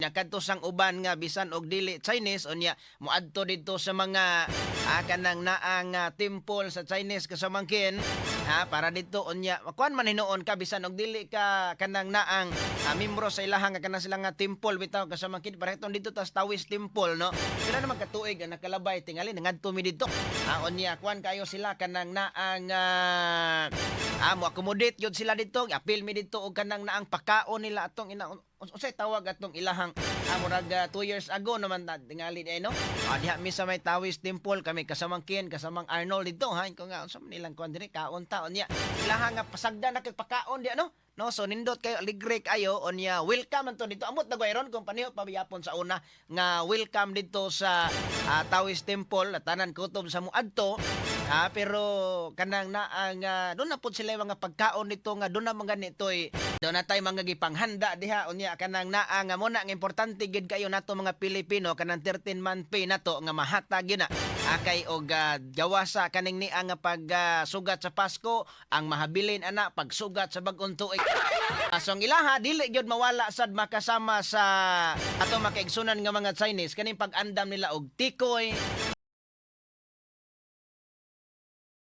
unya kadto sang uban nga bisan og dili Chinese unya moadto didto sa mga kanang naang temple sa Chinese kasamangkin para dito unya kuan man hinuon ka bisan og dili ka kanang naang membro sa ilahang nga kanang sila nga temple bitaw kasamangkin pareton dito tas Taoist temple no sila naman katuig ang nakalabay tingali ngadto mi dito unya kuan kayo sila kanang naang mo accommodate yun sila dito apil mi dito og kanang naang pakaon nila atong ina unsay tawag atong ilahang murag 2 years ago naman tingali no diha mi sa may Taoist temple kami kasamangkin kasamang Arnold dito ko nga unsa man nilang kuan diri kaon taon niya ilahang nga pasagdan na kay pakaon di no so nindot kayo ligre kayo onya welcome man to dito amot na gayron kung paniho pabiyapon sa una nga welcome dito sa Taoist temple tanan kutob sa muadto pero kanang naang doon na po sila yung mga pagkaon nito nga doon na mga nitoy doon na tayo mga gipanghanda diha unya kanang naang mo na ang importante gid kayo nato mga Pilipino kanang 13-month pay nato nga mahatag yun na kay og gawasa kaning ni ang pagsugat sa Pasko ang mahabilin ana pagsugat sa bag-ong tuig so ang ilaha dili gyud mawala sad makasama sa ato makaigsunan nga mga Chinese kaning pag-andam nila og tikoy